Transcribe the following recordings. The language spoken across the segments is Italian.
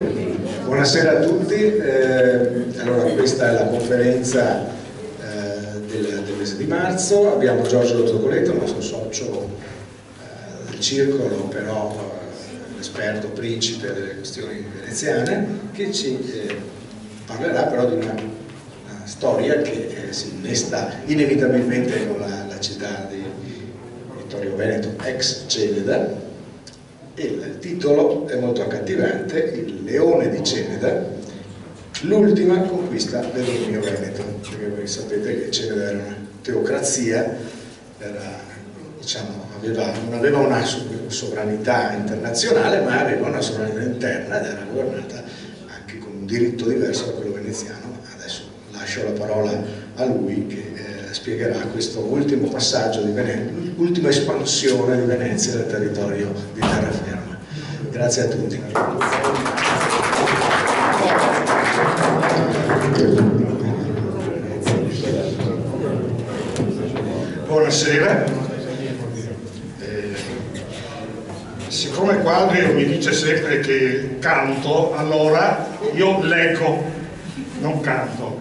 Buonasera a tutti. Allora, questa è la conferenza del mese di marzo. Abbiamo Giorgio Dottocoletto, il nostro socio del circolo, però l'esperto principe delle questioni veneziane, che ci parlerà però di una storia che si innesta inevitabilmente con la città di Vittorio Veneto, ex Ceneda. Il titolo è molto accattivante: Il leone di Ceneda, l'ultima conquista del dominio veneto, perché voi sapete che Ceneda era una teocrazia, non aveva una sovranità internazionale, ma aveva una sovranità interna ed era governata anche con un diritto diverso da quello veneziano. Adesso lascio la parola a lui che spiegherà questo ultimo passaggio di Venezia, l'ultima espansione di Venezia nel territorio di terraferma. Grazie a tutti. Buonasera. Siccome Quadrio mi dice sempre che canto, allora io leggo, non canto,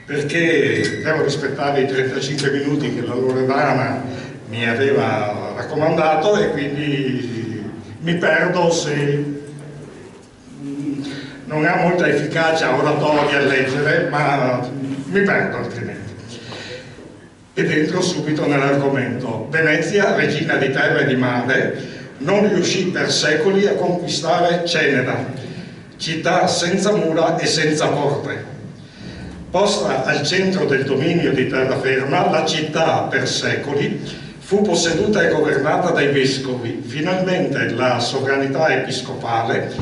perché devo rispettare i 35 minuti che la Loredana mi aveva raccomandato e quindi mi perdo se non ha molta efficacia oratoria a leggere, ma mi perdo altrimenti. Ed entro subito nell'argomento. Venezia, regina di terra e di mare, non riuscì per secoli a conquistare Ceneda, città senza mura e senza porte. Posta al centro del dominio di terraferma, la città per secoli fu posseduta e governata dai vescovi. Finalmente la sovranità episcopale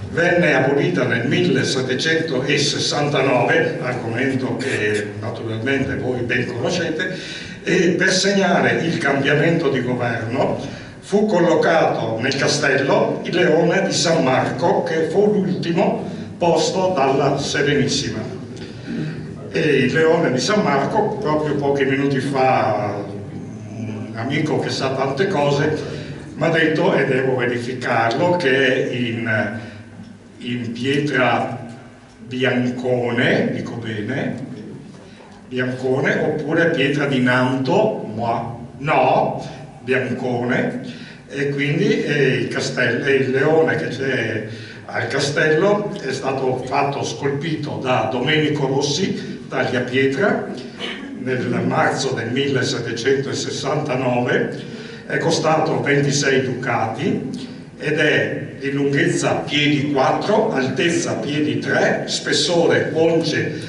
venne abolita nel 1769, argomento che naturalmente voi ben conoscete, e per segnare il cambiamento di governo fu collocato nel castello il leone di San Marco, che fu l'ultimo posto dalla Serenissima. E il leone di San Marco, proprio pochi minuti fa, un amico che sa tante cose mi ha detto, e devo verificarlo, che è in pietra biancone, dico bene, biancone, oppure pietra di Nanto, no, biancone, e quindi il leone che c'è al castello è stato scolpito da Domenico Rossi, Tagliapietra, nel marzo del 1769, è costato 26 ducati ed è di lunghezza piedi 4, altezza piedi 3, spessore once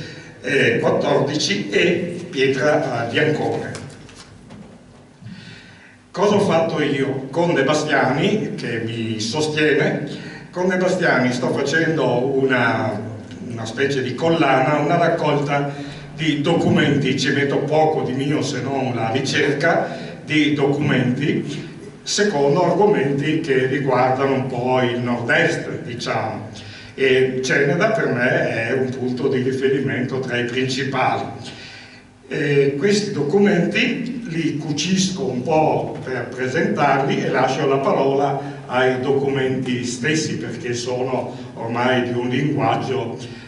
14 e pietra biancone. Cosa ho fatto io? Con De Bastiani, che mi sostiene, con De Bastiani sto facendo una specie di collana, una raccolta di documenti, ci metto poco di mio se non la ricerca di documenti, secondo argomenti che riguardano un po' il nord-est, diciamo, e Ceneda per me è un punto di riferimento tra i principali. Questi documenti li cucisco un po' per presentarli e lascio la parola ai documenti stessi, perché sono ormai di un linguaggio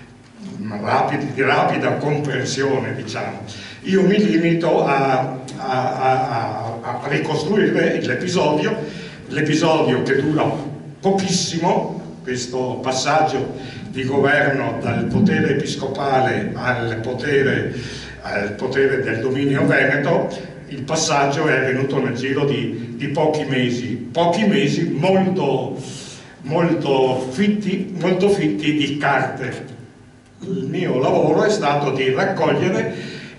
di rapida comprensione, diciamo. Io mi limito a ricostruire l'episodio che dura pochissimo, questo passaggio di governo dal potere episcopale al potere del dominio veneto. Il passaggio è avvenuto nel giro di pochi mesi molto fitti di carte. Il mio lavoro è stato di raccogliere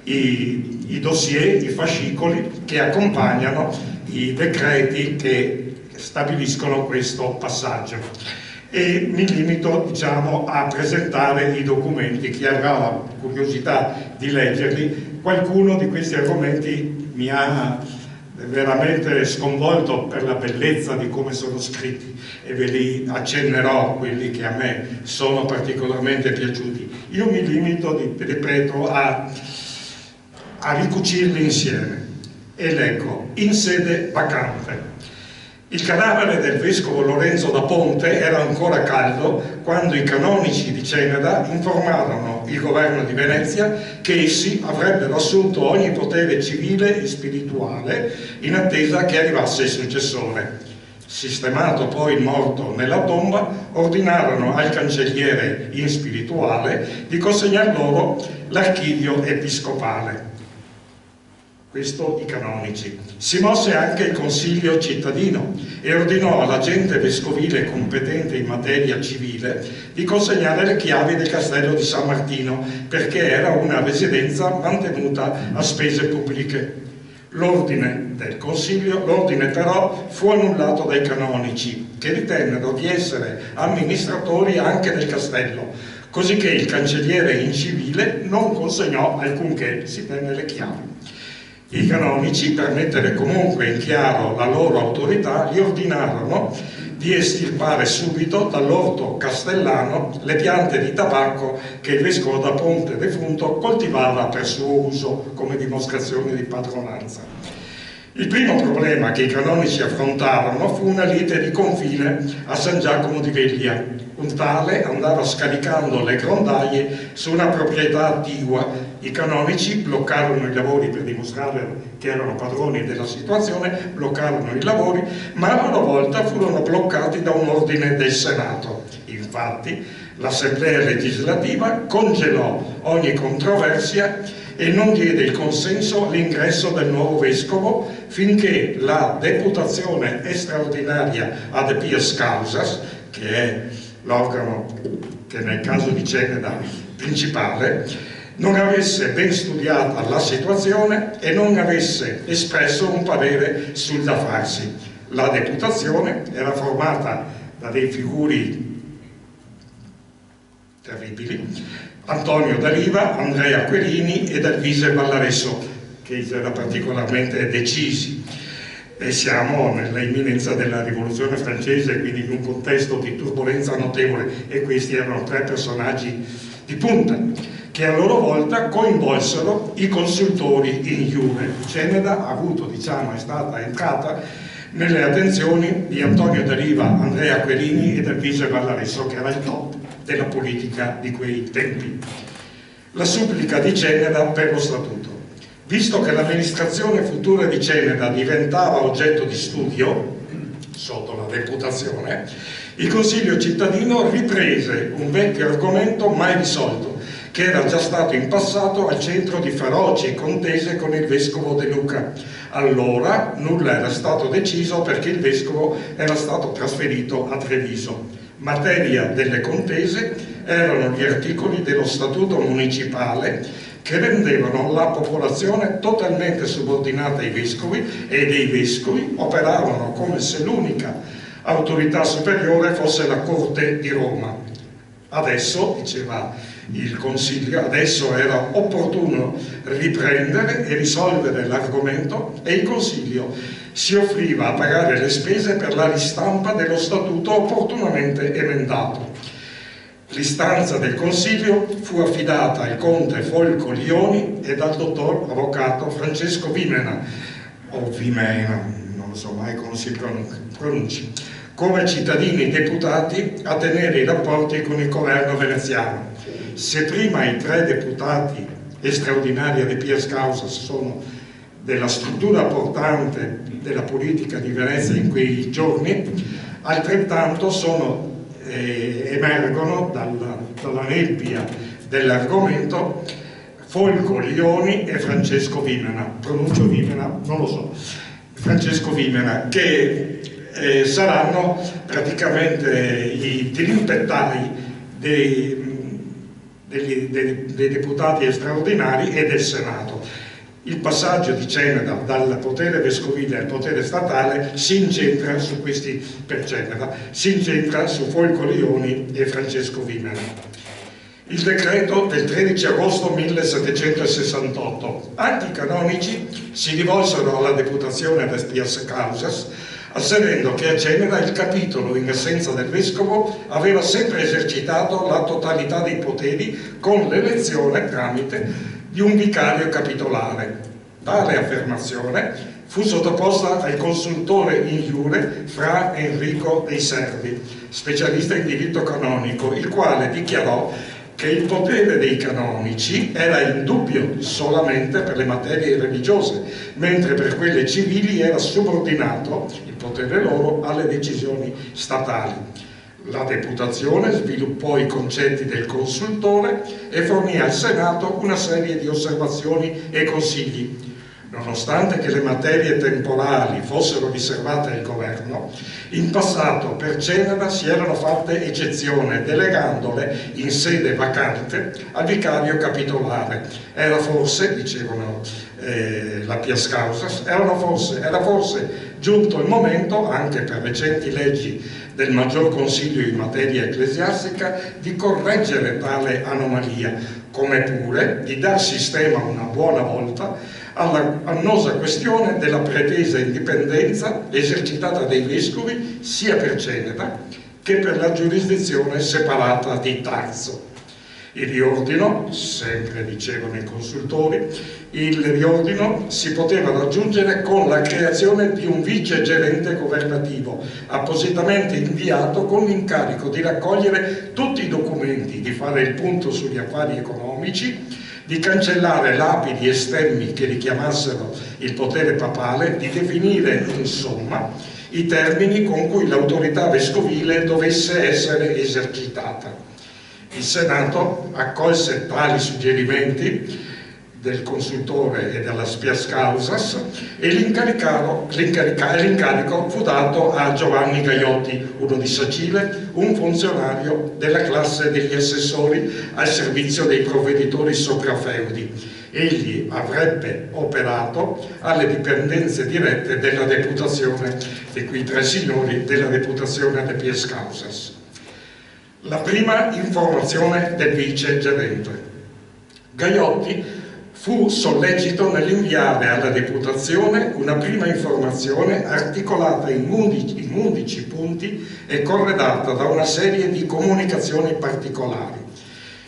i dossier, i fascicoli che accompagnano i decreti che stabiliscono questo passaggio, e mi limito, diciamo, a presentare i documenti. Chi avrà la curiosità di leggerli, qualcuno di questi argomenti mi ha veramente sconvolto per la bellezza di come sono scritti, e ve li accennerò quelli che a me sono particolarmente piaciuti. Io mi limito, ripeto, a ricucirli insieme e leggo: in sede vacante. Il cadavere del vescovo Lorenzo da Ponte era ancora caldo quando i canonici di Ceneda informarono il governo di Venezia che essi avrebbero assunto ogni potere civile e spirituale in attesa che arrivasse il successore. Sistemato poi il morto nella tomba, ordinarono al cancelliere in spirituale di consegnar loro l'archivio episcopale. Questo i canonici. Si mosse anche il consiglio cittadino e ordinò alla gente vescovile competente in materia civile di consegnare le chiavi del castello di San Martino, perché era una residenza mantenuta a spese pubbliche. L'ordine però fu annullato dai canonici, che ritennero di essere amministratori anche del castello, così che il cancelliere in civile non consegnò alcunché, si tenne le chiavi. I canonici, per mettere comunque in chiaro la loro autorità, gli ordinarono di estirpare subito dall'orto castellano le piante di tabacco che il vescovo da Ponte defunto coltivava per suo uso come dimostrazione di padronanza. Il primo problema che i canonici affrontarono fu una lite di confine a San Giacomo di Veglia. Un tale andava scaricando le grondaie su una proprietà attigua. I canonici bloccarono i lavori per dimostrare che erano padroni della situazione, bloccarono i lavori, ma a loro volta furono bloccati da un ordine del Senato. Infatti, l'Assemblea legislativa congelò ogni controversia e non diede il consenso all'ingresso del nuovo vescovo finché la deputazione straordinaria ad pias causas, che è l'organo che nel caso di Ceneda principale, non avesse ben studiata la situazione e non avesse espresso un parere sul da farsi. La deputazione era formata da dei figuri terribili: Antonio D'Ariva, Andrea Querini ed Alvise Vallaresso, che erano particolarmente decisi. E siamo nella imminenza della rivoluzione francese, quindi in un contesto di turbolenza notevole, e questi erano tre personaggi di punta che a loro volta coinvolsero i consultori in iure. Ceneda ha avuto, è stata entrata nelle attenzioni di Antonio D'Ariva, Andrea Querini ed Alvise Vallaresso, che era il top della politica di quei tempi. La supplica di Ceneda per lo statuto. Visto che l'amministrazione futura di Ceneda diventava oggetto di studio sotto la deputazione, il Consiglio cittadino riprese un vecchio argomento mai risolto, che era già stato in passato al centro di feroci contese con il vescovo De Luca. Allora nulla era stato deciso perché il vescovo era stato trasferito a Treviso. Materia delle contese erano gli articoli dello statuto municipale che rendevano la popolazione totalmente subordinata ai vescovi, e dei vescovi operavano come se l'unica autorità superiore fosse la Corte di Roma. Adesso, diceva il Consiglio, adesso era opportuno riprendere e risolvere l'argomento, e il Consiglio si offriva a pagare le spese per la ristampa dello statuto opportunamente emendato. L'istanza del Consiglio fu affidata al conte Folco Lioni e dal dottor avvocato Francesco Vimena, o Vimena, non lo so mai come si pronunci, come cittadini deputati a tenere i rapporti con il governo veneziano. Se prima i 3 deputati straordinari ad pias causas sono della struttura portante della politica di Venezia in quei giorni, altrettanto emergono dalla nebbia dell'argomento Folco Lioni e Francesco Vimena, pronuncio Vimena, non lo so, Francesco Vimena, che saranno praticamente i dirimpettai dei deputati straordinari e del Senato. Il passaggio di Ceneda dal potere vescovile al potere statale si incentra su questi, per Ceneda, si incentra su Folco Lioni e Francesco Vimena. Il decreto del 13 agosto 1768. Anche i canonici si rivolsero alla deputazione ad pias causas, asserendo che a Ceneda il capitolo, in assenza del vescovo, aveva sempre esercitato la totalità dei poteri con l'elezione tramite di un vicario capitolare. Tale affermazione fu sottoposta al consultore in iure Fra Enrico dei Servi, specialista in diritto canonico, il quale dichiarò che il potere dei canonici era indubbio solamente per le materie religiose, mentre per quelle civili era subordinato il potere loro alle decisioni statali. La deputazione sviluppò i concetti del consultore e fornì al Senato una serie di osservazioni e consigli. Nonostante che le materie temporali fossero riservate al governo, in passato per Ceneda si erano fatte eccezione, delegandole in sede vacante al vicario capitolare. Era forse, dicevano la Pias Causas, era forse giunto il momento, anche per recenti leggi del Maggior Consiglio in materia ecclesiastica, di correggere tale anomalia, come pure di dar sistema una buona volta alla annosa questione della pretesa indipendenza esercitata dai vescovi sia per Ceneda che per la giurisdizione separata di Tarso. Il riordino, sempre dicevano i consultori, il riordino si poteva raggiungere con la creazione di un vice gerente governativo appositamente inviato con l'incarico di raccogliere tutti i documenti, di fare il punto sugli affari economici, di cancellare lapidi e stemmi che richiamassero il potere papale, di definire insomma i termini con cui l'autorità vescovile dovesse essere esercitata. Il Senato accolse tali suggerimenti del consultore e della Pias Causas e l'incarico fu dato a Giovanni Gaiotti, uno di Sacile, un funzionario della classe degli assessori al servizio dei provveditori soprafeudi. Egli avrebbe operato alle dipendenze dirette della deputazione, di quei tre signori della deputazione alle Pias Causas. La prima informazione del vice gerente. Gaiotti fu sollecito nell'inviare alla deputazione una prima informazione articolata in 11 punti e corredata da una serie di comunicazioni particolari.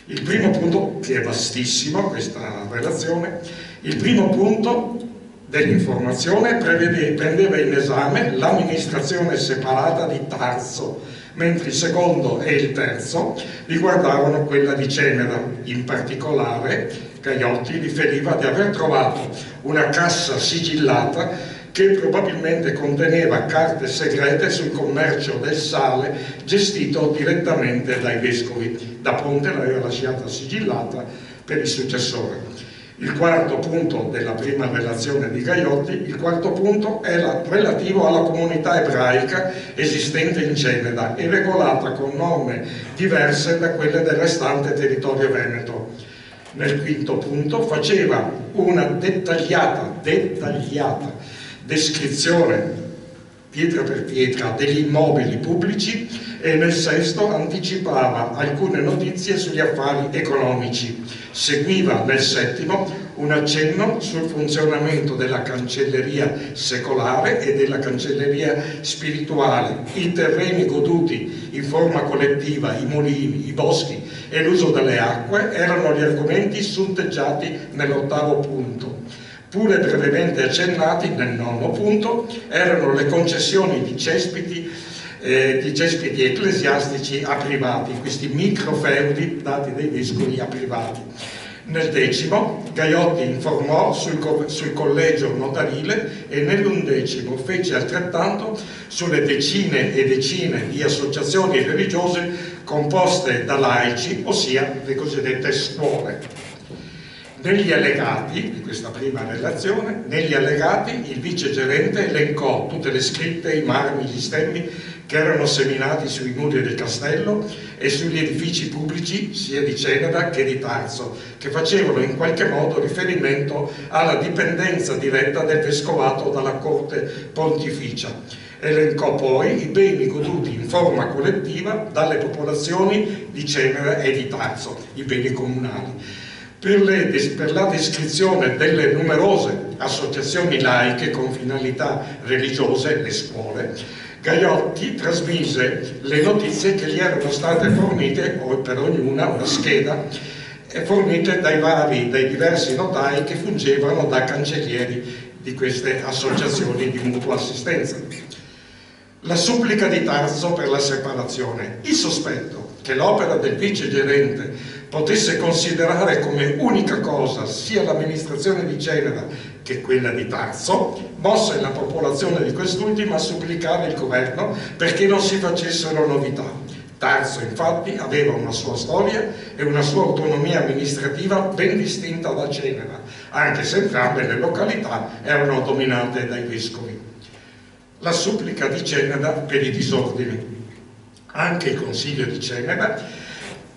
Il primo punto, che è vastissimo questa relazione, il primo punto dell'informazione prendeva in esame l'amministrazione separata di Tarso, mentre il secondo e il terzo riguardavano quella di Ceneda. In particolare Gaiotti riferiva di aver trovato una cassa sigillata che probabilmente conteneva carte segrete sul commercio del sale gestito direttamente dai vescovi. Da Ponte l'aveva lasciata sigillata per il successore. Il quarto punto della prima relazione di Gaiotti, il quarto punto era relativo alla comunità ebraica esistente in Ceneda e regolata con norme diverse da quelle del restante territorio veneto. Nel quinto punto faceva una dettagliata descrizione pietra per pietra degli immobili pubblici e nel sesto anticipava alcune notizie sugli affari economici. Seguiva nel settimo un accenno sul funzionamento della cancelleria secolare e della cancelleria spirituale, i terreni goduti in forma collettiva, i mulini, i boschi e l'uso delle acque erano gli argomenti sunteggiati nell'ottavo punto. Pure brevemente accennati nel nono punto erano le concessioni di cespiti ecclesiastici a privati, questi microfeudi dati dai vescovi a privati. Nel decimo Gaiotti informò sul collegio notarile e nell'undecimo fece altrettanto sulle decine e decine di associazioni religiose composte da laici, ossia le cosiddette scuole. Negli allegati di questa prima relazione, negli allegati il vice gerente elencò tutte le scritte, i marmi, gli stemmi che erano seminati sui muri del castello e sugli edifici pubblici sia di Ceneda che di Tarso, che facevano in qualche modo riferimento alla dipendenza diretta del vescovato dalla corte pontificia. Elencò poi i beni goduti in forma collettiva dalle popolazioni di Ceneda e di Tarso, i beni comunali. Per la descrizione delle numerose associazioni laiche con finalità religiose, le scuole, Gaiotti trasmise le notizie che gli erano state fornite, per ognuna una scheda, fornite dai diversi notai che fungevano da cancellieri di queste associazioni di mutua assistenza. La supplica di Tarso per la separazione. Il sospetto che l'opera del vice gerente potesse considerare come unica cosa sia l'amministrazione di Ceneda che quella di Tarso, mosse la popolazione di quest'ultima a supplicare il governo perché non si facessero novità. Tarso infatti aveva una sua storia e una sua autonomia amministrativa ben distinta da Ceneda, anche se entrambe le località erano dominate dai vescovi. La supplica di Ceneda per i disordini. Anche il Consiglio di Ceneda,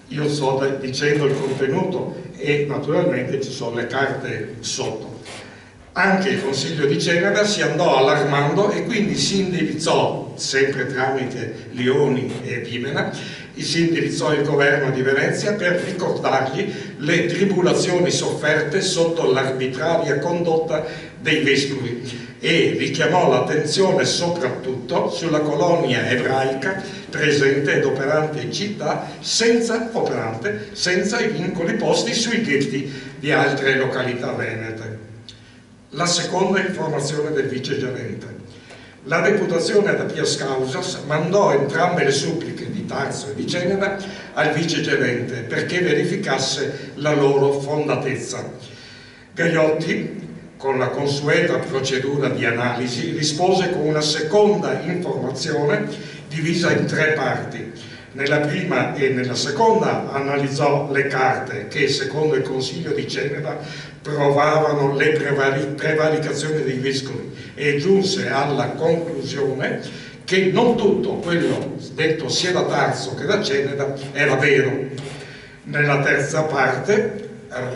io sto dicendo il contenuto e naturalmente ci sono le carte sotto, anche il Consiglio di Ceneda si andò allarmando e quindi si indirizzò, sempre tramite Lioni e Vimena, si indirizzò il governo di Venezia per ricordargli le tribolazioni sofferte sotto l'arbitraria condotta dei vescovi e richiamò l'attenzione soprattutto sulla colonia ebraica presente ed operante in città senza i vincoli posti sui ghetti di altre località venete. La seconda informazione del vice gerente. La deputazione da Pias Causas mandò entrambe le suppliche di Tarso e di Ceneda al vice gerente perché verificasse la loro fondatezza. Gagliotti, con la consueta procedura di analisi, rispose con una seconda informazione divisa in 3 parti. Nella prima e nella seconda analizzò le carte che, secondo il Consiglio di Ceneda, provavano le prevaricazioni dei vescovi e giunse alla conclusione che non tutto quello detto sia da Tarso che da Ceneda era vero. Nella terza parte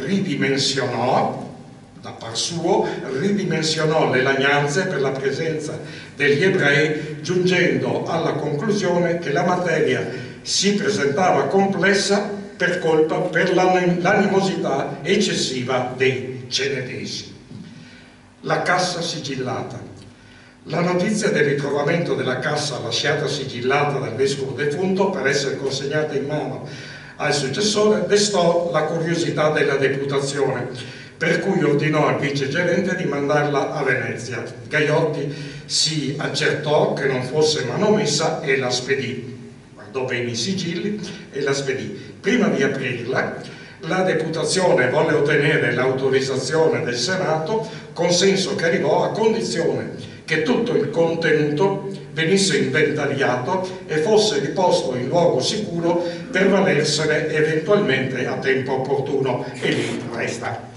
ridimensionò, da par suo, ridimensionò le lagnanze per la presenza degli ebrei, giungendo alla conclusione che la materia si presentava complessa per l'animosità eccessiva dei cenedesi. La cassa sigillata. La notizia del ritrovamento della cassa lasciata sigillata dal vescovo defunto per essere consegnata in mano al successore destò la curiosità della deputazione, per cui ordinò al vice gerente di mandarla a Venezia. Gagliotti si accertò che non fosse manomessa e la spedì. Guardò bene i sigilli e la spedì. Prima di aprirla, la deputazione volle ottenere l'autorizzazione del Senato, consenso che arrivò a condizione che tutto il contenuto venisse inventariato e fosse riposto in luogo sicuro per valersene eventualmente a tempo opportuno, e lì resta.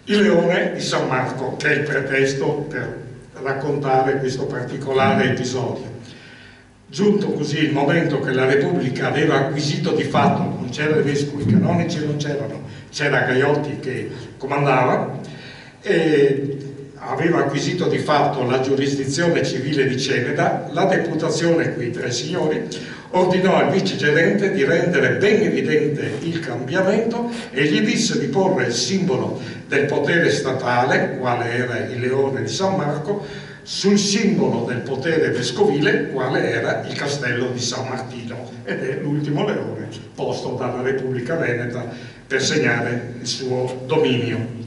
Il Leone di San Marco, che è il pretesto per raccontare questo particolare episodio. Giunto così il momento che la Repubblica aveva acquisito di fatto, non c'erano i vescovi, i canonici non c'erano, c'era Gagliotti che comandava, e aveva acquisito di fatto la giurisdizione civile di Ceneda, la deputazione, quei 3 signori, ordinò al vice gerente di rendere ben evidente il cambiamento e gli disse di porre il simbolo del potere statale, quale era il Leone di San Marco, sul simbolo del potere vescovile, quale era il castello di San Martino, ed è l'ultimo leone posto dalla Repubblica Veneta per segnare il suo dominio.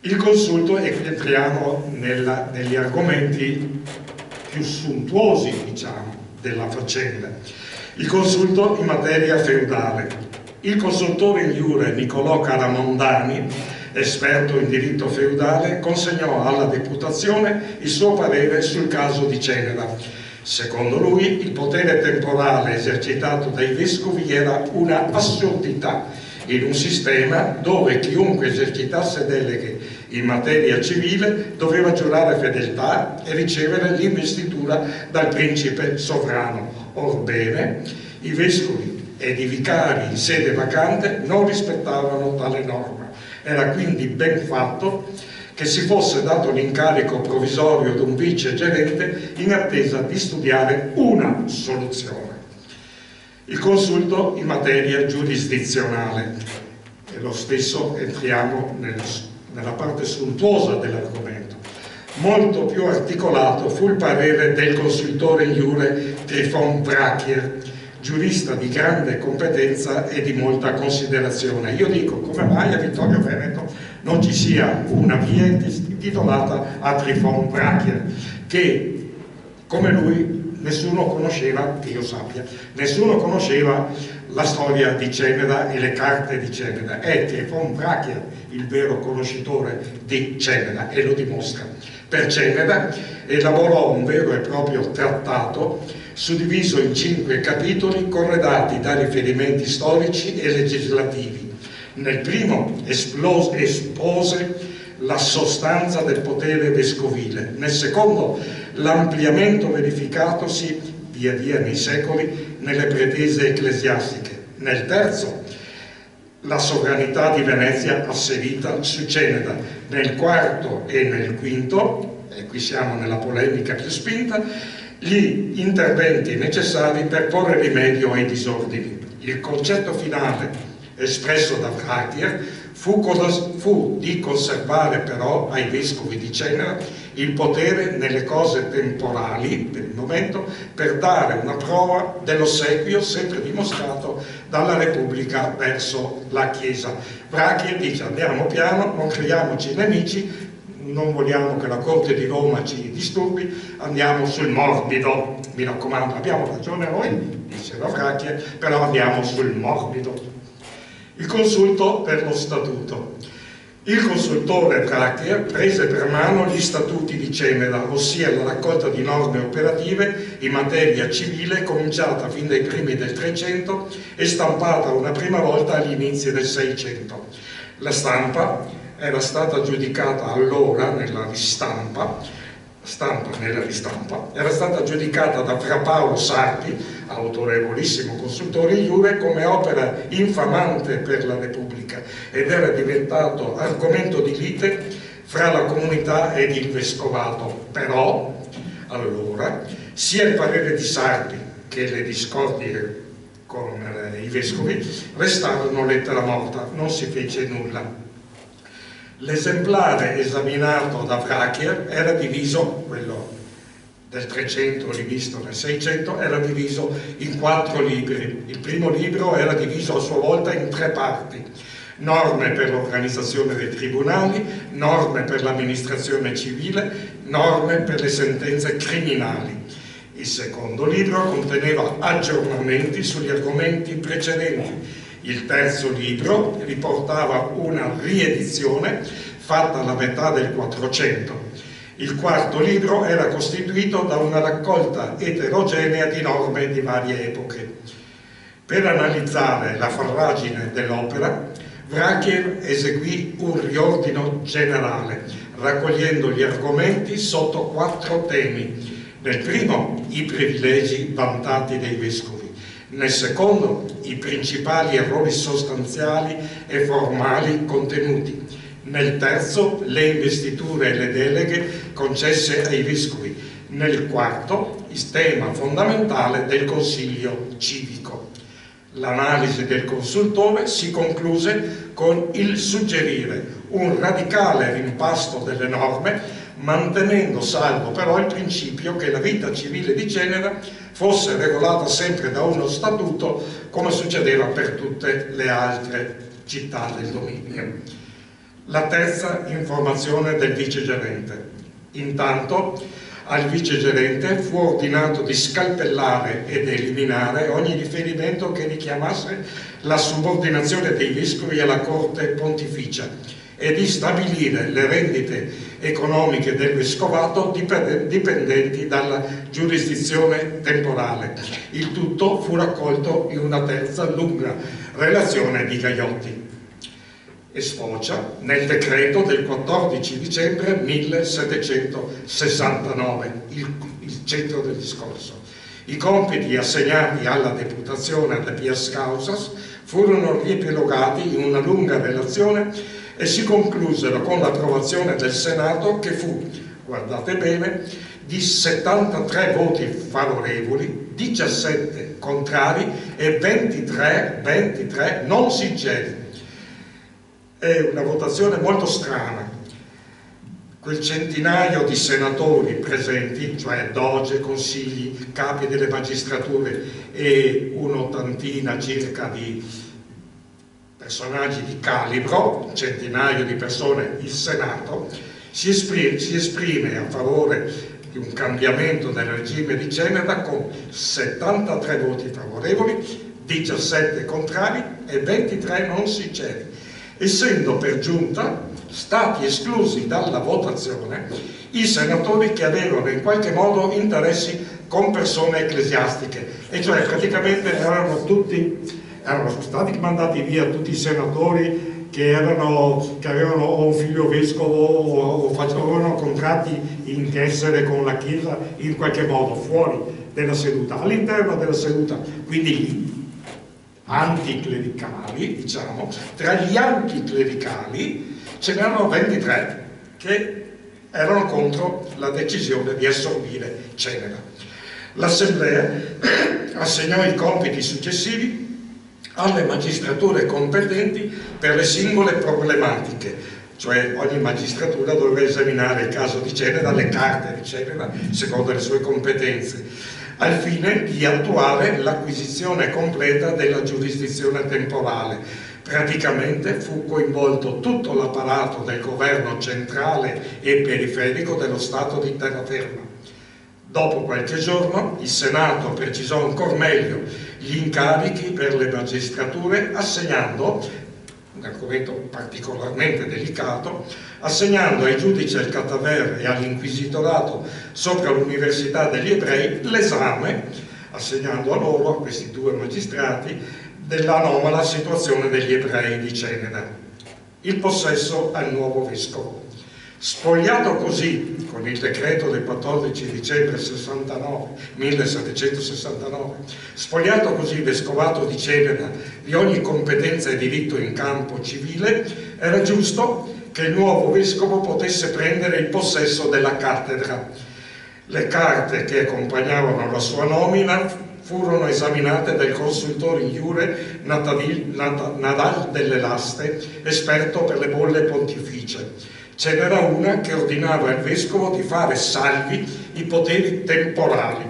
Il consulto, e qui entriamo negli argomenti più sontuosi, diciamo, della faccenda. Il consulto in materia feudale. Il consultore in iure Niccolò Caramondani, esperto in diritto feudale, consegnò alla deputazione il suo parere sul caso di Ceneda. Secondo lui, il potere temporale esercitato dai vescovi era una assurdità in un sistema dove chiunque esercitasse deleghe in materia civile doveva giurare fedeltà e ricevere l'investitura dal principe sovrano. Orbene, i vescovi ed i vicari in sede vacante non rispettavano tale norma. Era quindi ben fatto che si fosse dato l'incarico provvisorio ad un vice gerente in attesa di studiare una soluzione. Il consulto in materia giurisdizionale, e lo stesso entriamo nella parte sontuosa dell'argomento. Molto più articolato fu il parere del consultore in iure Trifon Brachier, giurista di grande competenza e di molta considerazione. Io dico, come mai a Vittorio Veneto non ci sia una via intitolata a Trifon Brachier, che come lui nessuno conosceva, che io sappia, nessuno conosceva la storia di Ceneda e le carte di Ceneda. È Trifon Brachier il vero conoscitore di Ceneda e lo dimostra. Per Ceneda elaborò un vero e proprio trattato suddiviso in 5 capitoli corredati da riferimenti storici e legislativi. Nel primo espose la sostanza del potere vescovile, nel secondo l'ampliamento verificatosi via via nei secoli nelle pretese ecclesiastiche, nel terzo la sovranità di Venezia asserita su Ceneda, nel quarto e nel quinto, e qui siamo nella polemica più spinta, gli interventi necessari per porre rimedio ai disordini. Il concetto finale espresso da Brachier fu di conservare però ai vescovi di Ceneda il potere nelle cose temporali per il momento, per dare una prova dell'ossequio sempre dimostrato dalla Repubblica verso la Chiesa. Brachier dice: andiamo piano, non creiamoci nemici, non vogliamo che la Corte di Roma ci disturbi, andiamo sul morbido. Mi raccomando, abbiamo ragione noi, diceva Brachier, però andiamo sul morbido. Il consulto per lo statuto. Il consultore Brachier prese per mano gli statuti di Ceneda, ossia la raccolta di norme operative in materia civile cominciata fin dai primi del 300 e stampata una prima volta agli inizi del 600. La stampa era stata giudicata allora nella ristampa, era stata giudicata da Fra Paolo Sarpi, autorevolissimo consultore iure, come opera infamante per la Repubblica ed era diventato argomento di lite fra la comunità ed il vescovato. Però, allora, sia il parere di Sarpi che le discordie con i vescovi restarono lettera morta, non si fece nulla. L'esemplare esaminato da Brachier era diviso, quello del 300 rivisto nel 600, era diviso in 4 libri. Il primo libro era diviso a sua volta in 3 parti: norme per l'organizzazione dei tribunali, norme per l'amministrazione civile, norme per le sentenze criminali. Il secondo libro conteneva aggiornamenti sugli argomenti precedenti. Il terzo libro riportava una riedizione fatta alla metà del 400. Il quarto libro era costituito da una raccolta eterogenea di norme di varie epoche. Per analizzare la farragine dell'opera, Brachier eseguì un riordino generale, raccogliendo gli argomenti sotto 4 temi. Nel primo, i privilegi vantati dai vescovi. Nel secondo, i principali errori sostanziali e formali contenuti. Nel terzo, le investiture e le deleghe concesse ai vescovi. Nel quarto, il tema fondamentale del consiglio civico. L'analisi del consultore si concluse con il suggerire un radicale rimpasto delle norme, mantenendo salvo però il principio che la vita civile di Ceneda fosse regolata sempre da uno statuto, come succedeva per tutte le altre città del dominio. La terza informazione del vicegerente. Intanto al vicegerente fu ordinato di scalpellare ed eliminare ogni riferimento che richiamasse la subordinazione dei vescovi alla corte pontificia e di stabilire le rendite economiche del vescovato dipendenti dalla giurisdizione temporale. Il tutto fu raccolto in una terza lunga relazione di Gagliotti e sfocia nel decreto del 14 dicembre 1769, il centro del discorso. I compiti assegnati alla deputazione ad Pias Causas furono riepilogati in una lunga relazione e si conclusero con l'approvazione del Senato che fu, guardate bene, di 73 voti favorevoli, 17 contrari e 23 non sinceri. È una votazione molto strana. Quel centinaio di senatori presenti, cioè doge, consigli, capi delle magistrature e un'ottantina circa di personaggi di calibro, centinaio di persone, il Senato, si esprime a favore di un cambiamento del regime di Ceneda con 73 voti favorevoli, 17 contrari e 23 non sinceri, essendo per giunta stati esclusi dalla votazione i senatori che avevano in qualche modo interessi con persone ecclesiastiche, e cioè praticamente erano stati mandati via tutti i senatori che avevano un figlio vescovo o facevano contratti in essere con la Chiesa in qualche modo fuori della seduta, all'interno della seduta, quindi gli anticlericali, diciamo. Tra gli anticlericali ce n'erano 23 che erano contro la decisione di assorbire Ceneda. L'Assemblea assegnò i compiti successivi alle magistrature competenti per le singole problematiche, cioè ogni magistratura doveva esaminare il caso di Ceneda, le carte di Ceneda, secondo le sue competenze, al fine di attuare l'acquisizione completa della giurisdizione temporale. Praticamente fu coinvolto tutto l'apparato del governo centrale e periferico dello Stato di terraferma. Dopo qualche giorno il Senato precisò ancora meglio gli incarichi per le magistrature, assegnando, un argomento particolarmente delicato, assegnando ai giudici del Cataver e all'inquisitorato sopra l'Università degli Ebrei l'esame, assegnando a loro, a questi due magistrati, dell'anomala situazione degli ebrei di Ceneda. Il possesso al nuovo vescovo. Spogliato così, con il decreto del 14 dicembre 1769, spogliato così il vescovato di Ceneda di ogni competenza e diritto in campo civile, era giusto che il nuovo vescovo potesse prendere il possesso della cattedra. Le carte che accompagnavano la sua nomina furono esaminate dal consultore in iure Nadal delle Laste, esperto per le bolle pontificie. Ce n'era una che ordinava al vescovo di fare salvi i poteri temporali,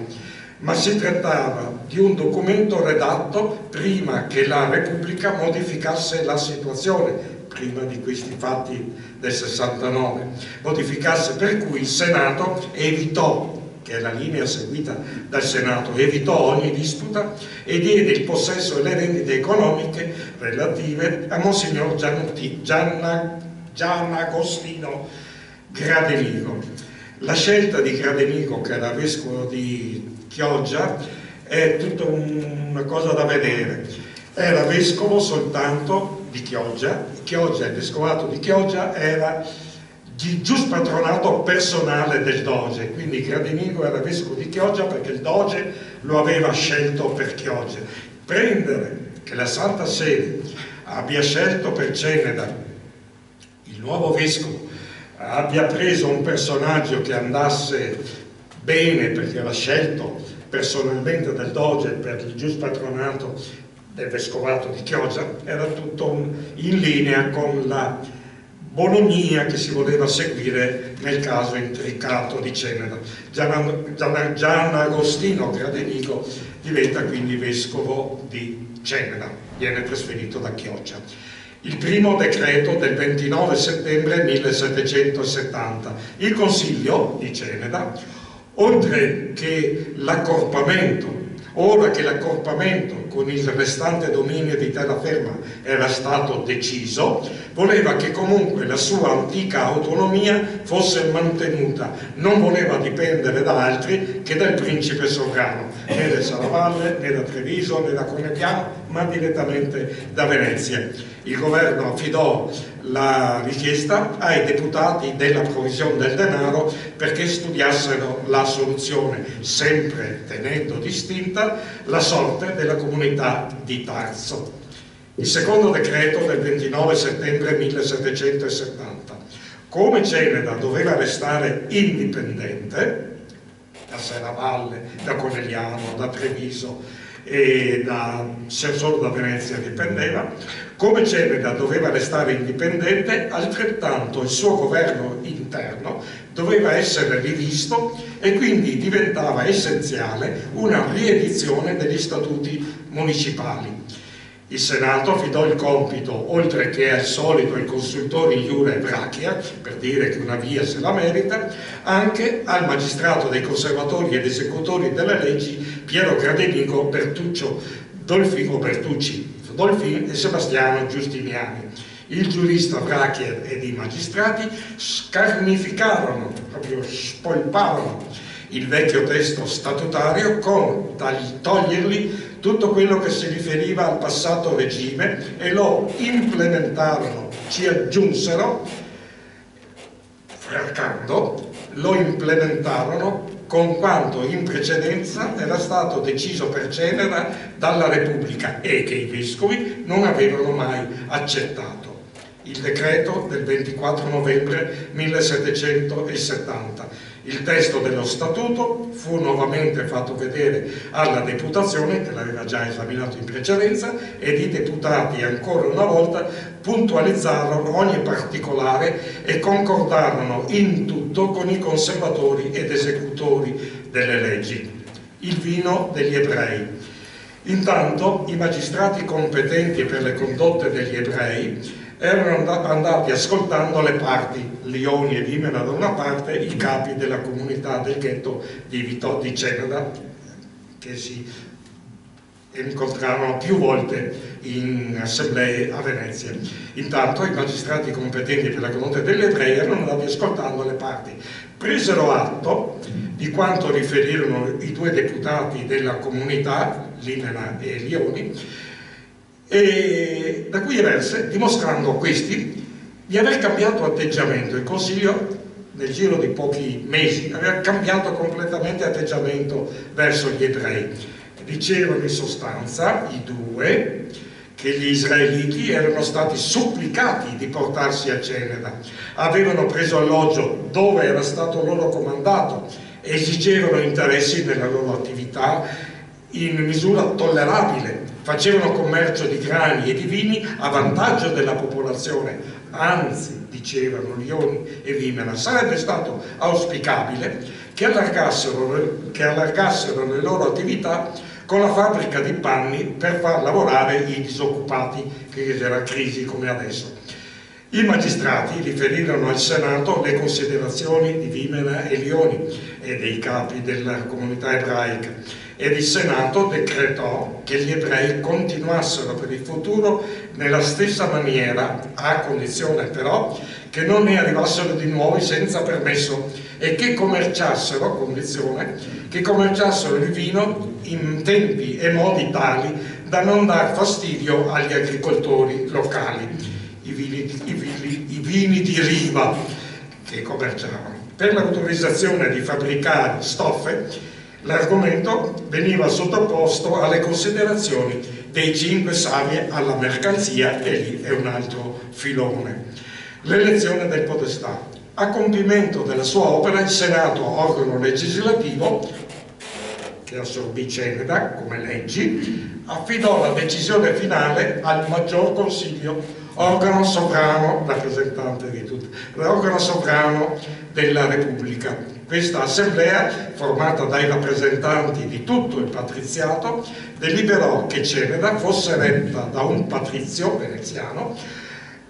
ma si trattava di un documento redatto prima che la Repubblica modificasse la situazione, prima di questi fatti del 69, modificasse, per cui il Senato evitò, che è la linea seguita dal Senato, evitò ogni disputa e diede il possesso e le rendite economiche relative a Monsignor Gianagostino Gradenigo. La scelta di Gradenigo, che era vescovo di Chioggia, è tutta una cosa da vedere. Era vescovo soltanto di Chioggia. Il vescovato di Chioggia era di giuspatronato personale del Doge, quindi Gradenigo era vescovo di Chioggia perché il Doge lo aveva scelto per Chioggia. Prendere che la Santa Sede abbia scelto per Ceneda il nuovo vescovo, abbia preso un personaggio che andasse bene perché era scelto personalmente dal Doge per il giuspatronato del vescovato di Chioggia, era tutto in linea con la bonomia che si voleva seguire nel caso intricato di Ceneda. Gianagostino Gradenigo diventa quindi vescovo di Ceneda, viene trasferito da Chioggia. Il primo decreto del 29 settembre 1770. Il Consiglio di Ceneda, oltre che l'accorpamento, ora che l'accorpamento con il restante dominio di terraferma era stato deciso, voleva che comunque la sua antica autonomia fosse mantenuta, non voleva dipendere da altri che dal principe sovrano, né da Serravalle, né da Treviso, né da Conegliano, ma direttamente da Venezia. Il governo affidò la richiesta ai deputati della provvisione del denaro perché studiassero la soluzione, sempre tenendo distinta la sorte della comunità di Tarso. Il secondo decreto del 29 settembre 1770. Come Ceneda doveva restare indipendente da Serravalle, da Conegliano, da Treviso e solo da Venezia dipendeva, come Ceneda doveva restare indipendente, altrettanto il suo governo interno doveva essere rivisto e quindi diventava essenziale una riedizione degli statuti municipali. Il Senato affidò il compito, oltre che al solito ai consultori iure brachia, per dire che una via se la merita, anche al magistrato dei conservatori ed esecutori delle leggi Piero Gradenigo, Bertuccio Bertucci Dolfin e Sebastiano Giustiniani. Il giurista Brachia ed i magistrati scarnificarono, proprio spolparono il vecchio testo statutario con togliergli tutto quello che si riferiva al passato regime e lo implementarono, ci aggiunsero, fracando, lo implementarono con quanto in precedenza era stato deciso per Ceneda dalla Repubblica e che i vescovi non avevano mai accettato. Il decreto del 24 novembre 1770. Il testo dello statuto fu nuovamente fatto vedere alla Deputazione, che l'aveva già esaminato in precedenza, ed i deputati ancora una volta puntualizzarono ogni particolare e concordarono in tutto con i conservatori ed esecutori delle leggi. Il vino degli ebrei. Intanto i magistrati competenti per le condotte degli ebrei erano andati ascoltando le parti, Lioni e Vimena da una parte, i capi della comunità del ghetto di Ceneda, che si incontrarono più volte in assemblee a Venezia. Intanto i magistrati competenti per la condotta degli ebrei erano andati ascoltando le parti, presero atto di quanto riferirono i due deputati della comunità, Limena e Lioni, e da cui emerse, dimostrando a questi di aver cambiato atteggiamento. Il Consiglio nel giro di pochi mesi aveva cambiato completamente atteggiamento verso gli ebrei. Dicevano in sostanza i due che gli israeliti erano stati supplicati di portarsi a Ceneda, avevano preso alloggio dove era stato loro comandato, esigevano interessi nella loro attività in misura tollerabile, facevano commercio di grani e di vini a vantaggio della popolazione, anzi, dicevano Lioni e Vimena, sarebbe stato auspicabile che allargassero le loro attività con la fabbrica di panni per far lavorare i disoccupati, che era crisi come adesso. I magistrati riferirono al Senato le considerazioni di Vimena e Lioni e dei capi della comunità ebraica, ed il Senato decretò che gli ebrei continuassero per il futuro nella stessa maniera, a condizione però che non ne arrivassero di nuovi senza permesso e che commerciassero, a condizione che commerciassero il vino in tempi e modi tali da non dar fastidio agli agricoltori locali, i vini di riva che commerciavano. Per l'autorizzazione di fabbricare stoffe, l'argomento veniva sottoposto alle considerazioni dei 5 savi alla mercanzia, e lì è un altro filone. L'elezione del podestà. A compimento della sua opera, il Senato, organo legislativo, che assorbì Ceneda come leggi, affidò la decisione finale al Maggior Consiglio, organo sovrano, rappresentante di tutti, l'organo sovrano della Repubblica. Questa assemblea, formata dai rappresentanti di tutto il patriziato, deliberò che Ceneda fosse retta da un patrizio veneziano,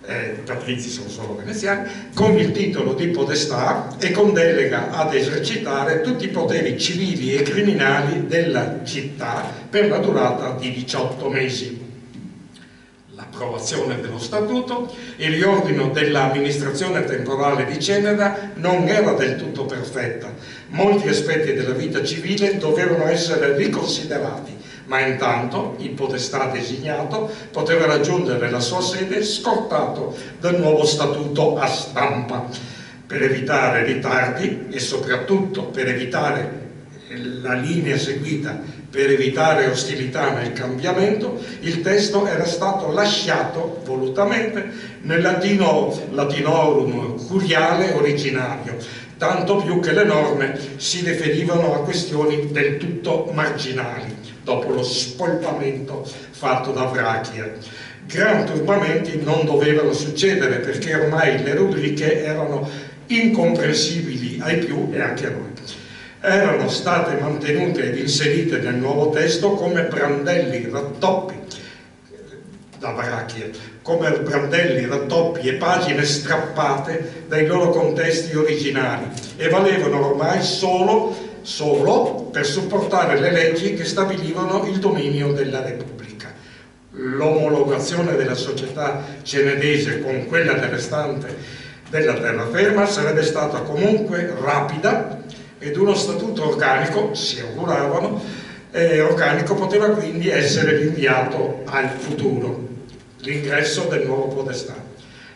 i patrizi sono solo veneziani, con il titolo di podestà e con delega ad esercitare tutti i poteri civili e criminali della città per la durata di 18 mesi. L'approvazione dello statuto e il riordino dell'amministrazione temporale di Ceneda non era del tutto perfetta. Molti aspetti della vita civile dovevano essere riconsiderati, ma intanto il podestà designato poteva raggiungere la sua sede scortato dal nuovo statuto a stampa. Per evitare ritardi e soprattutto per evitare la linea seguita, per evitare ostilità nel cambiamento, il testo era stato lasciato volutamente nel latinorum curiale originario, tanto più che le norme si riferivano a questioni del tutto marginali, dopo lo spolpamento fatto da Vrachia. Gran turbamenti non dovevano succedere, perché ormai le rubriche erano incomprensibili ai più e anche a noi. Erano state mantenute ed inserite nel nuovo testo come brandelli, rattoppi, da baracche, come brandelli, rattoppi e pagine strappate dai loro contesti originali e valevano ormai solo per supportare le leggi che stabilivano il dominio della Repubblica. L'omologazione della società cenedese con quella del restante della terraferma sarebbe stata comunque rapida ed uno statuto organico, si auguravano, organico poteva quindi essere rinviato al futuro. L'ingresso del nuovo podestà.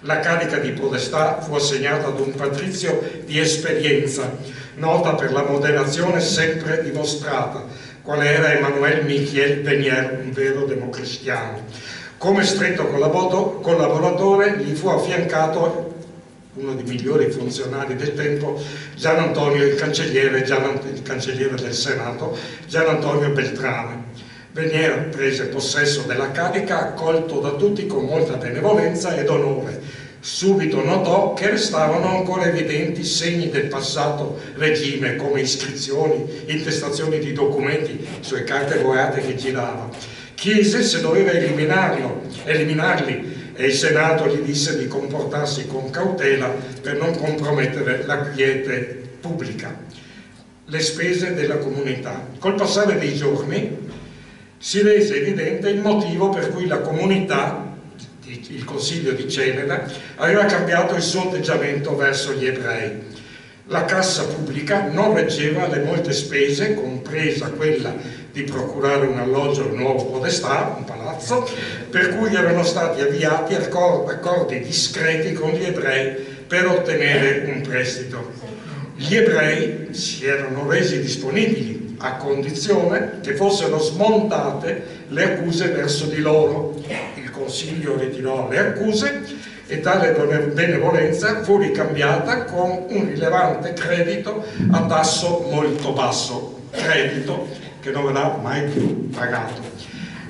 La carica di podestà fu assegnata ad un patrizio di esperienza, nota per la moderazione sempre dimostrata, quale era Emmanuel Michiel Venier, un vero democristiano. Come stretto collaboratore gli fu affiancato uno dei migliori funzionari del tempo, Gian Antonio, il cancelliere del Senato, Gian Antonio Beltrame. Venier prese possesso della carica accolto da tutti con molta benevolenza ed onore. Subito notò che restavano ancora evidenti segni del passato regime, come iscrizioni, intestazioni di documenti sulle carte boiate che girava. Chiese se doveva eliminarli e il Senato gli disse di comportarsi con cautela per non compromettere la quiete pubblica. Le spese della comunità. Col passare dei giorni si rese evidente il motivo per cui la comunità, il Consiglio di Ceneda, aveva cambiato il suo atteggiamento verso gli ebrei. La cassa pubblica non reggeva le molte spese, compresa quella di procurare un alloggio al nuovo podestà, un palazzo, per cui erano stati avviati accordi discreti con gli ebrei per ottenere un prestito. Gli ebrei si erano resi disponibili a condizione che fossero smontate le accuse verso di loro. Il Consiglio ritirò le accuse e tale benevolenza fu ricambiata con un rilevante credito a tasso molto basso, credito che non verrà mai più pagato.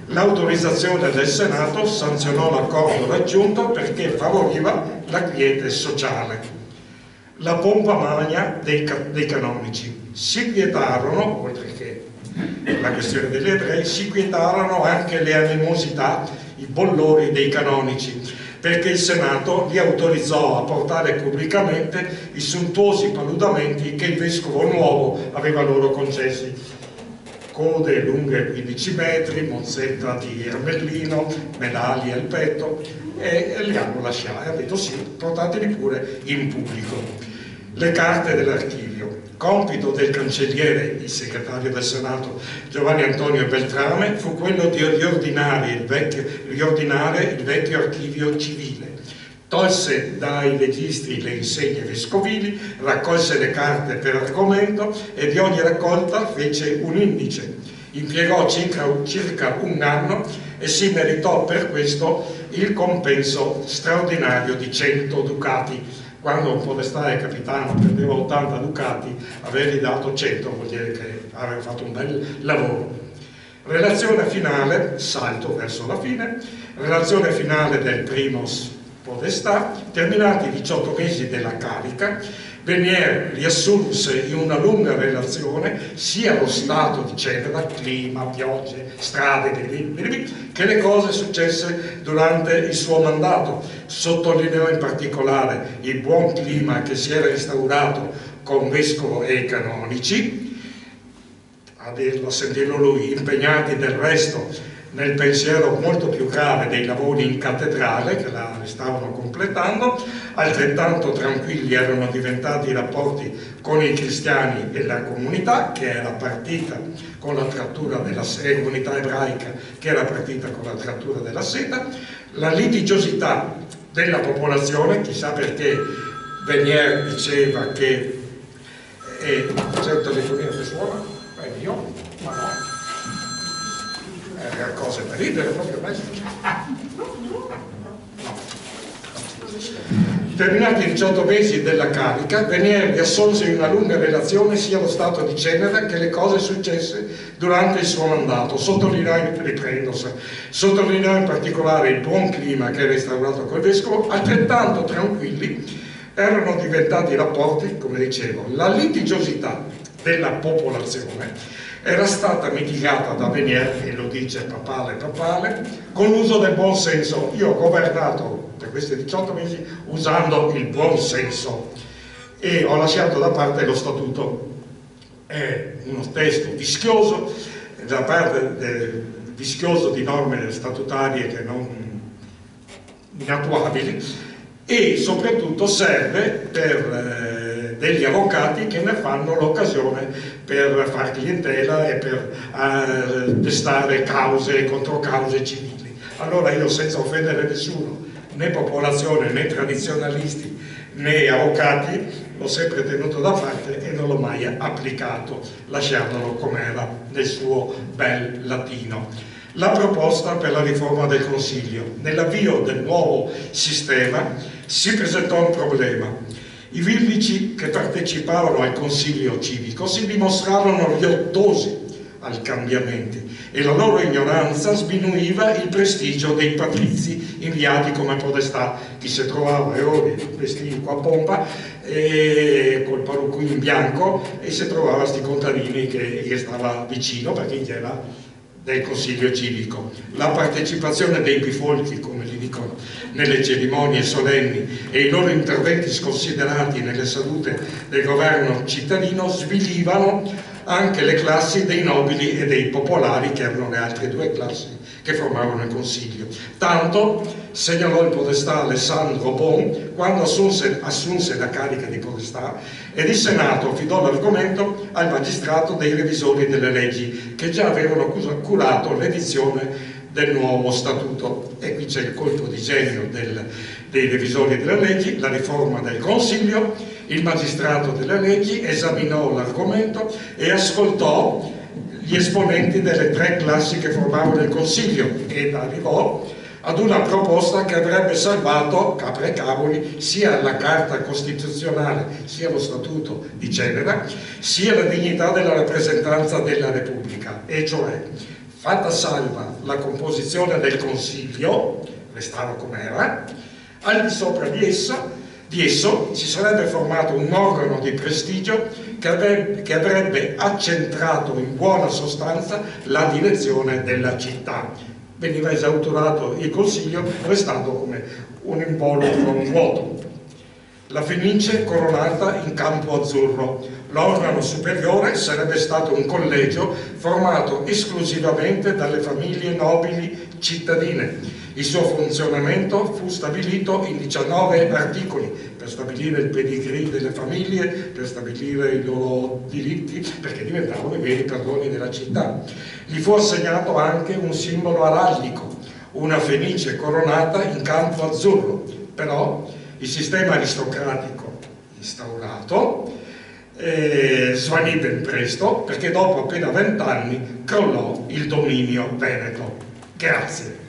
L'autorizzazione del Senato sanzionò l'accordo raggiunto perché favoriva la quiete sociale. La pompa magna dei canonici. Si quietarono, oltre che la questione degli ebrei, si quietarono anche le animosità, i bollori dei canonici, perché il Senato li autorizzò a portare pubblicamente i sontuosi paludamenti che il vescovo nuovo aveva loro concessi. Code lunghe 15 metri, mozzetta di ermellino, medaglie al petto, e li hanno lasciati. Ha detto sì, portateli pure in pubblico. Le carte dell'archivio. Compito del cancelliere, il segretario del Senato Giovanni Antonio Beltrame, fu quello di riordinare il vecchio archivio civile. Tolse dai registri le insegne vescovili, raccolse le carte per argomento e di ogni raccolta fece un indice. Impiegò circa un anno e si meritò per questo il compenso straordinario di 100 ducati. Quando un podestà e capitano prendeva 80 ducati, avergli dato 100 vuol dire che aveva fatto un bel lavoro. Relazione finale, salto verso la fine, relazione finale del primo podestà. Terminati i 18 mesi della carica, Venier riassunse in una lunga relazione sia lo stato di Ceneda, clima, piogge, strade, che le cose successe durante il suo mandato. Sottolineò in particolare il buon clima che si era instaurato con vescovo e canonici, a sentirlo lui, impegnati del resto nel pensiero molto più grave dei lavori in cattedrale che la stavano completando. Altrettanto tranquilli erano diventati i rapporti con i cristiani e la comunità che era partita con la trattura della comunità ebraica che era partita con la trattura della seta. La litigiosità della popolazione, chissà perché Venier diceva che c'è un telefonino che suona, è mio, ma no. Cose da ridere proprio questo. Terminati i 18 mesi della carica, Venier riassunse in una lunga relazione sia lo stato di Ceneda che le cose successe durante il suo mandato. Sottolineò in particolare il buon clima che era instaurato col vescovo. Altrettanto tranquilli erano diventati i rapporti, come dicevo. La litigiosità della popolazione era stata mitigata da Venier, e lo dice papale, con l'uso del buon senso. Io ho governato per questi 18 mesi usando il buon senso e ho lasciato da parte lo statuto. È uno testo vischioso, da parte vischioso di norme statutarie che non inattuabili, e soprattutto serve per degli avvocati che ne fanno l'occasione per far clientela e per destare cause e controcause civili. Allora io, senza offendere nessuno, né popolazione, né tradizionalisti, né avvocati, l'ho sempre tenuto da parte e non l'ho mai applicato, lasciandolo com'era nel suo bel latino. La proposta per la riforma del Consiglio. Nell'avvio del nuovo sistema si presentò un problema. I villici che partecipavano al Consiglio civico si dimostrarono riottosi ai cambiamenti e la loro ignoranza sminuiva il prestigio dei patrizi inviati come podestà. Chi si trovava vestiti qua a pompa col parrucchino in bianco, e si trovava sti contadini che stava vicino perché era del Consiglio civico. La partecipazione dei bifolchi, come li dicono, nelle cerimonie solenni e i loro interventi sconsiderati nelle sedute del governo cittadino svilivano anche le classi dei nobili e dei popolari, che erano le altre due classi che formavano il Consiglio. Tanto segnalò il podestà Alessandro Bon quando assunse la carica di podestà, ed il Senato affidò l'argomento al magistrato dei revisori delle leggi, che già avevano curato l'edizione del nuovo statuto. E qui c'è il colpo di genio dei revisori delle leggi: la riforma del Consiglio. Il magistrato delle leggi esaminò l'argomento e ascoltò gli esponenti delle tre classi che formavano il Consiglio, ed arrivò ad una proposta che avrebbe salvato, capre e cavoli, sia la Carta Costituzionale, sia lo Statuto di Genera, sia la dignità della rappresentanza della Repubblica. E cioè, fatta salva la composizione del Consiglio, restava com'era, al di sopra di esso si sarebbe formato un organo di prestigio che avrebbe accentrato in buona sostanza la direzione della città. Veniva esautorato il Consiglio, restando come un involucro vuoto. La Fenice coronata in campo azzurro. L'organo superiore sarebbe stato un collegio formato esclusivamente dalle famiglie nobili cittadine. Il suo funzionamento fu stabilito in 19 articoli per stabilire il pedigree delle famiglie, per stabilire i loro diritti, perché diventavano i veri padroni della città. Gli fu assegnato anche un simbolo araldico, una fenice coronata in campo azzurro. Però il sistema aristocratico instaurato svanì ben presto, perché dopo appena 20 anni crollò il dominio veneto. Grazie.